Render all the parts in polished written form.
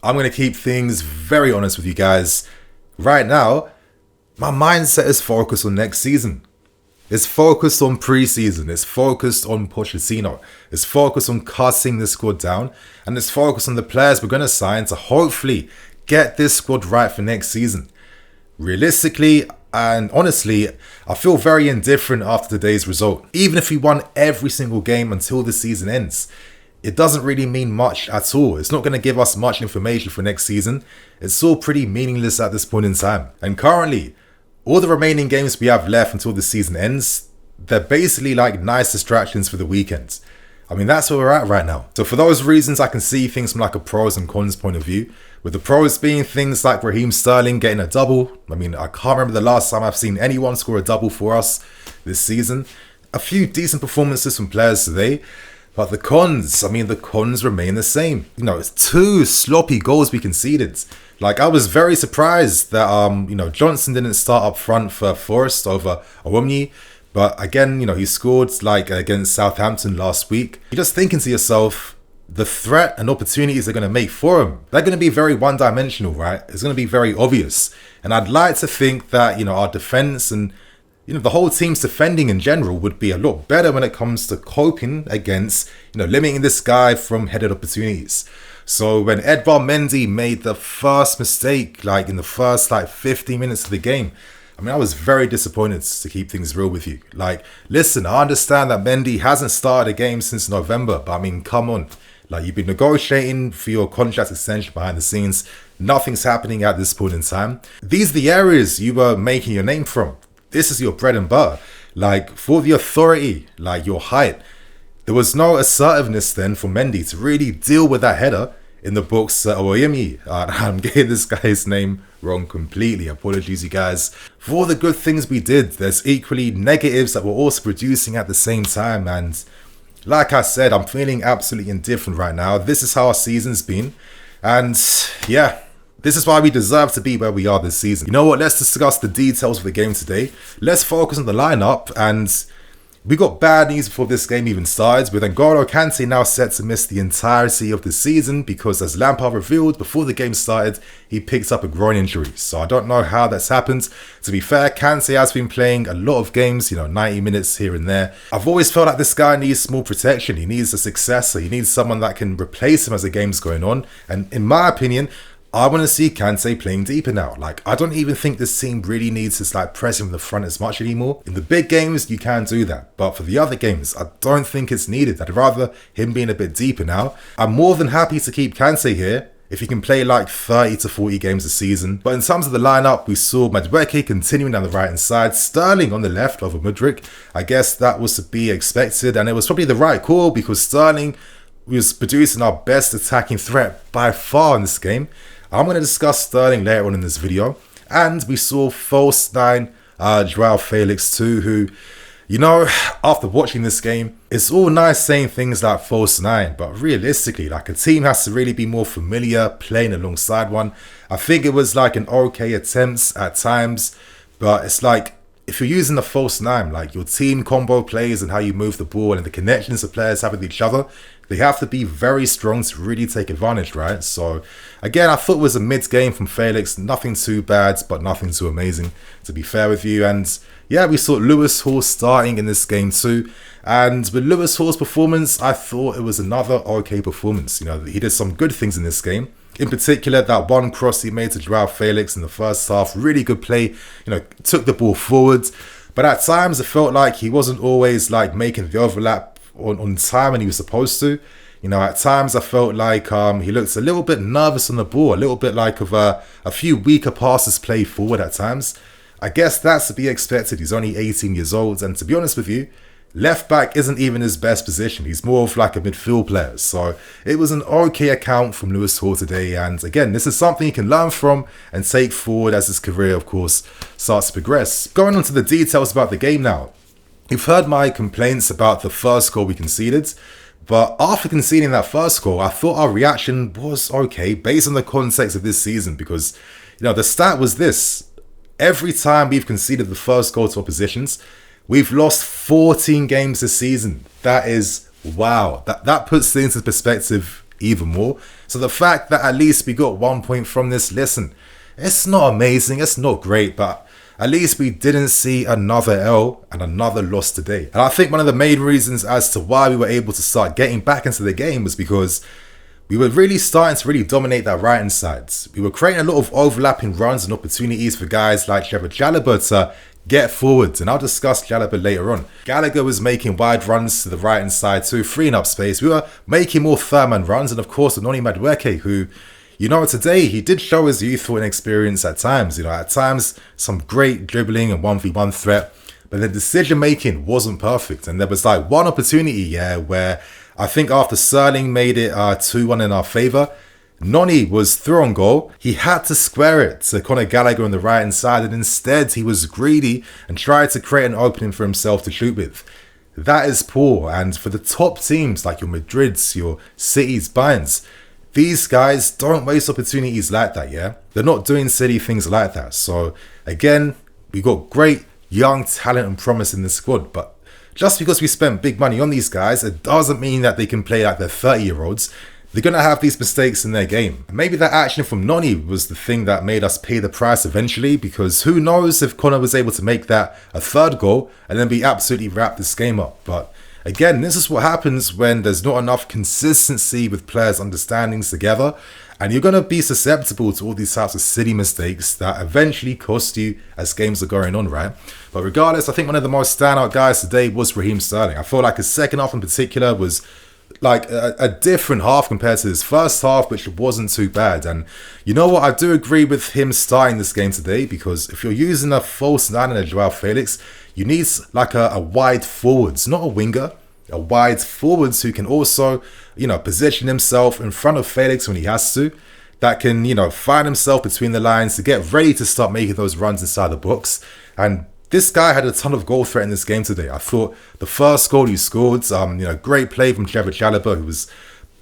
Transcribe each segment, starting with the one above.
I'm going to keep things very honest with you guys. Right now, my mindset is focused on next season. It's focused on pre-season. It's focused on Pochettino. It's focused on cutting the squad down. And it's focused on the players we're going to sign to hopefully get this squad right for next season. Realistically and honestly, I feel very indifferent after today's result. Even if we won every single game until the season ends, it doesn't really mean much at all. It's not going to give us much information for next season. It's all pretty meaningless at this point in time. And currently, all the remaining games we have left until the season ends, they're basically like nice distractions for the weekend. I mean, that's where we're at right now. So for those reasons, I can see things from like a pros and cons point of view. With the pros being things like Raheem Sterling getting a double. I mean, I can't remember the last time I've seen anyone score a double for us this season. A few decent performances from players today. But the cons, I mean, the cons remain the same. You know, it's 2 sloppy goals we conceded. Like, I was very surprised that, Johnson didn't start up front for Forest over Awoniyi. But again, he scored like against Southampton last week. You're just thinking to yourself, the threat and opportunities they're going to make for him, they're going to be very one-dimensional, right? It's going to be very obvious. And I'd like to think that, our defense and, the whole team's defending in general would be a lot better when it comes to coping against, limiting this guy from headed opportunities. So when Edouard Mendy made the first mistake, like in the first 15 minutes of the game, I mean, I was very disappointed, to keep things real with you. Like, listen, I understand that Mendy hasn't started a game since November, but I mean, come on. Like, you've been negotiating for your contract extension behind the scenes. Nothing's happening at this point in time. These are the areas you were making your name from. This is your bread and butter. Like, for the authority, like your height, there was no assertiveness then for Mendy to really deal with that header in the box. Awoniyi. I'm getting this guy's name wrong completely. Apologies, you guys. For all the good things we did, there's equally negatives that we're also producing at the same time. And like I said, I'm feeling absolutely indifferent right now. This is how our season's been. And yeah, this is why we deserve to be where we are this season. You know what? Let's discuss the details of the game today. Let's focus on the lineup. And we got bad news before this game even started, with KANTE now set to miss the entirety of the season because, as Lampard revealed before the game started, he picked up a groin injury. So I don't know how that's happened. To be fair, KANTE has been playing a lot of games, 90 minutes here and there. I've always felt like this guy needs more protection. He needs a successor. He needs someone that can replace him as the game's going on. And in my opinion, I want to see KANTE playing deeper now. Like, I don't even think this team really needs to press him from the front as much anymore. In the big games, you can do that. But for the other games, I don't think it's needed. I'd rather him being a bit deeper now. I'm more than happy to keep KANTE here if he can play like 30 to 40 games a season. But in terms of the lineup, we saw MUDRYK continuing down the right-hand side, Sterling on the left over MUDRYK. I guess that was to be expected, and it was probably the right call because Sterling was producing our best attacking threat by far in this game. I'm going to discuss Sterling later on in this video. And we saw false 9 Joao Felix too, who, after watching this game, it's all nice saying things like false 9, but realistically, like, a team has to really be more familiar playing alongside one. I think it was like an okay attempt at times, but it's like, if you're using the false 9, like your team combo plays and how you move the ball and the connections the players have with each other, they have to be very strong to really take advantage, right? So again, I thought it was a mid game from Felix. Nothing too bad, but nothing too amazing, to be fair with you. And yeah, we saw Lewis Hall starting in this game too. And with Lewis Hall's performance, I thought it was another okay performance. He did some good things in this game. In particular, that one cross he made to Joao Felix in the first half, really good play, took the ball forward. But at times, it felt like he wasn't always like making the overlap on time when he was supposed to. At times I felt like he looked a little bit nervous on the ball, a little bit like of a few weaker passes played forward at times. I guess that's to be expected. He's only 18 years old, and to be honest with you, left back isn't even his best position. He's more of like a midfield player. So it was an okay account from Lewis Hall today. And again, this is something he can learn from and take forward as his career, of course, starts to progress. Going on to the details about the game now. You've heard my complaints about the first goal we conceded, but after conceding that first goal, I thought our reaction was okay based on the context of this season because, the stat was this. Every time we've conceded the first goal to oppositions, we've lost 14 games this season. That is, wow. That puts things into perspective even more. So the fact that at least we got 1 point from this, listen, it's not amazing, it's not great, but at least we didn't see another L and another loss today. And I think one of the main reasons as to why we were able to start getting back into the game was because we were really starting to really dominate that right-hand side. We were creating a lot of overlapping runs and opportunities for guys like Trevor Chalobah to get forwards, and I'll discuss Chalobah later on. Gallagher was making wide runs to the right-hand side too, freeing up space. We were making more third-man runs, and of course, Awoniyi MUDRYK, who, you know, today he did show his youthful inexperience at times. You know, at times, some great dribbling and 1v1 threat, but the decision-making wasn't perfect. And there was like one opportunity, yeah, where I think after Sterling made it 2-1 in our favour, Noni was through on goal. He had to square it to Conor Gallagher on the right hand side, and instead he was greedy and tried to create an opening for himself to shoot with. That is poor, and for the top teams like your Madrids, your Cities, Bayerns, these guys don't waste opportunities like that, yeah? They're not doing silly things like that. So again, we got great young talent and promise in the squad, but just because we spent big money on these guys, it doesn't mean that they can play like they're 30-year-olds. They're going to have these mistakes in their game. Maybe that action from Noni was the thing that made us pay the price eventually, because who knows if Conor was able to make that a third goal and then we absolutely wrap this game up. But again, this is what happens when there's not enough consistency with players' understandings together, and you're going to be susceptible to all these types of silly mistakes that eventually cost you as games are going on, right? But regardless, I think one of the most standout guys today was Raheem Sterling. I feel like his second half in particular was like a different half compared to his first half, which wasn't too bad. And you know what, I do agree with him starting this game today, because if you're using a false 9 and a Joao Felix, you need like a wide forwards, not a winger, a wide forwards who can also, you know, position himself in front of Felix when he has to, that can, you know, find himself between the lines to get ready to start making those runs inside the box. And this guy had a ton of goal threat in this game today. I thought the first goal he scored, you know, great play from Trevor Chalobah, who was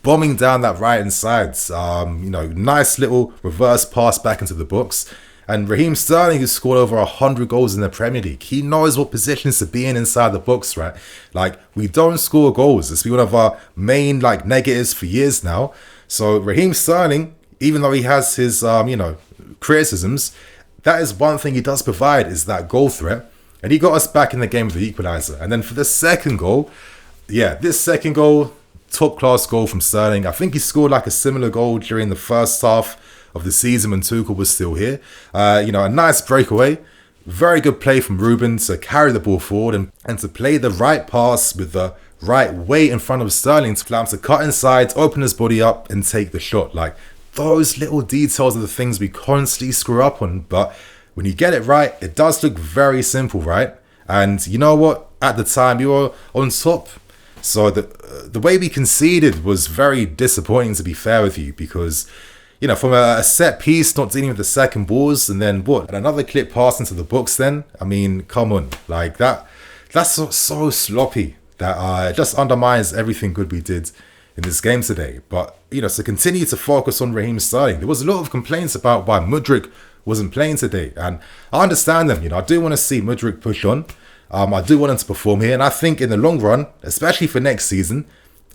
bombing down that right-hand side. You know, nice little reverse pass back into the box. And Raheem Sterling, who scored over 100 goals in the Premier League, he knows what positions to be in inside the box, right? Like, we don't score goals. It's been one of our main, like, negatives for years now. So Raheem Sterling, even though he has his, you know, criticisms, that is one thing he does provide, is that goal threat. And he got us back in the game with the equaliser. And then for the second goal, yeah, this second goal, top class goal from Sterling. I think he scored like a similar goal during the first half of the season when Tuchel was still here. You know, a nice breakaway. Very good play from Ruben to carry the ball forward and to play the right pass with the right weight in front of Sterling to allow him to cut inside, open his body up and take the shot. Like, those little details are the things we constantly screw up on, but when you get it right, it does look very simple, right? And you know what? At the time, you were on top. So the way we conceded was very disappointing, to be fair with you, because, you know, from a set piece, not dealing with the second balls, and then what? And another clip pass into the box then? I mean, come on. Like, that's so sloppy that it just undermines everything good we did in this game today. But, you know, to continue to focus on Raheem Sterling, there was a lot of complaints about why MUDRYK wasn't playing today, and I understand them. You know, I do want to see MUDRYK push on. I do want him to perform here, and I think in the long run, especially for next season,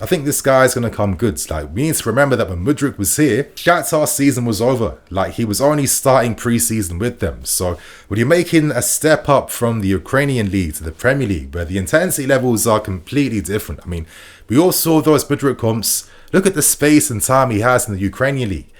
I think this guy is going to come good. Like, we need to remember that when MUDRYK was here, Shakhtar's season was over. Like, he was only starting pre-season with them. So when you're making a step up from the Ukrainian league to the Premier League, where the intensity levels are completely different. I mean, we all saw those MUDRYK comps. Look at the space and time he has in the Ukrainian league.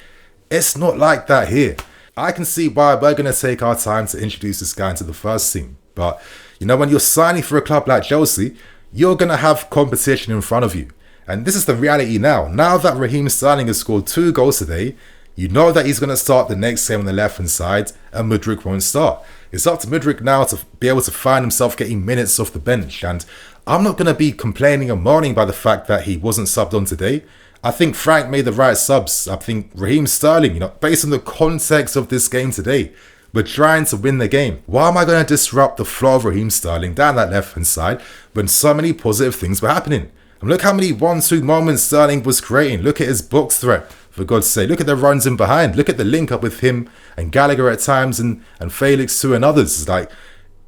It's not like that here. I can see why we're going to take our time to introduce this guy into the first team. But, you know, when you're signing for a club like Chelsea, you're going to have competition in front of you. And this is the reality now. Now that Raheem Sterling has scored 2 goals today, you know that he's going to start the next game on the left-hand side, and MUDRYK won't start. It's up to MUDRYK now to be able to find himself getting minutes off the bench. And I'm not going to be complaining or moaning by the fact that he wasn't subbed on today. I think Frank made the right subs. I think Raheem Sterling, you know, based on the context of this game today, we're trying to win the game. Why am I going to disrupt the flow of Raheem Sterling down that left-hand side when so many positive things were happening? And look how many 1-2 moments Sterling was creating. Look at his box threat, for God's sake. Look at the runs in behind. Look at the link up with him and Gallagher at times and Felix too and others. It's like,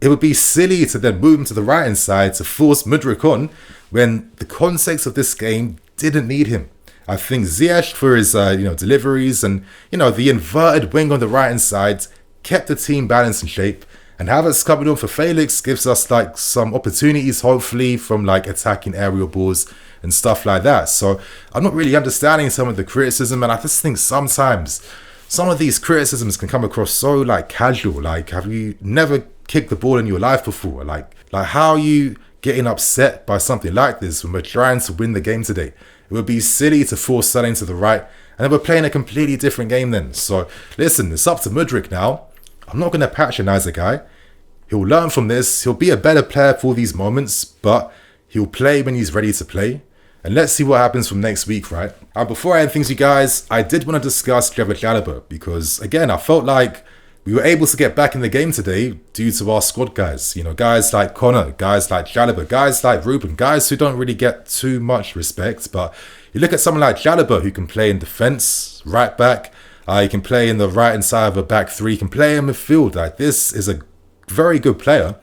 it would be silly to then move him to the right-hand side to force MUDRYK on when the context of this game didn't need him. I think Ziyech for his deliveries and the inverted wing on the right hand side kept the team balanced and shape. And Havertz coming on for Felix gives us like some opportunities, hopefully, from like attacking aerial balls and stuff like that. So I'm not really understanding some of the criticism, and I just think sometimes some of these criticisms can come across so like casual. Like, have you never kicked the ball in your life before? Like how are you getting upset by something like this when we're trying to win the game today? It would be silly to force Sterling to the right, and then we're playing a completely different game then. So listen, it's up to MUDRYK now. I'm not going to patronize the guy. He'll learn from this. He'll be a better player for these moments, but he'll play when he's ready to play. And let's see what happens from next week, right? And before I end things, you guys, I did want to discuss Trevor Chalobah because, again, I felt like we were able to get back in the game today due to our squad guys. Guys like Connor, guys like Chalobah, guys like Ruben, guys who don't really get too much respect. But you look at someone like Chalobah who can play in defence, right back. He can play in the right hand side of a back three. He can play in midfield. Like, this is a very good player.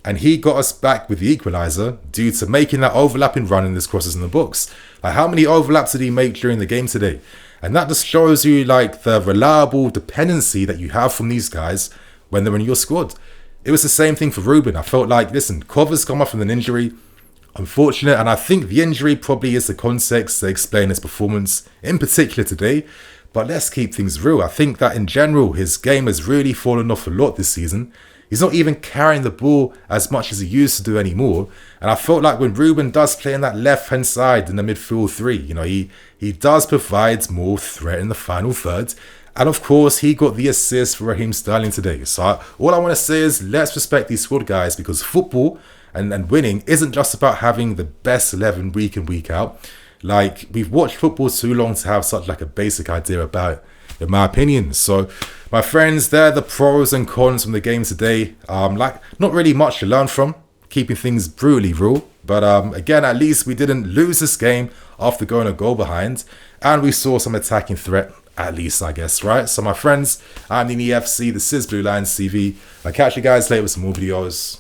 And he got us back with the equaliser due to making that overlapping run in his crosses in the box. Like, how many overlaps did he make during the game today? And that just shows you like the reliable dependency that you have from these guys when they're in your squad. It was the same thing for Ruben. I felt like, listen, Cover's come off from an injury. Unfortunate. And I think the injury probably is the context to explain his performance, in particular today. But let's keep things real. I think that in general, his game has really fallen off a lot this season. He's not even carrying the ball as much as he used to do anymore. And I felt like when Ruben does play on that left-hand side in the midfield three, he does provide more threat in the final third. And of course, he got the assist for Raheem Sterling today. So all I want to say is let's respect these squad guys, because football and winning isn't just about having the best 11 week in, week out. Like, we've watched football too long to have such like a basic idea about it, in my opinion. So, my friends, they're the pros and cons from the game today. Not really much to learn from, keeping things brutally real. But again, at least we didn't lose this game after going a goal behind. And we saw some attacking threat, at least, I guess, right? So, my friends, I'm the EFC. This is Blue Lions TV. I'll catch you guys later with some more videos.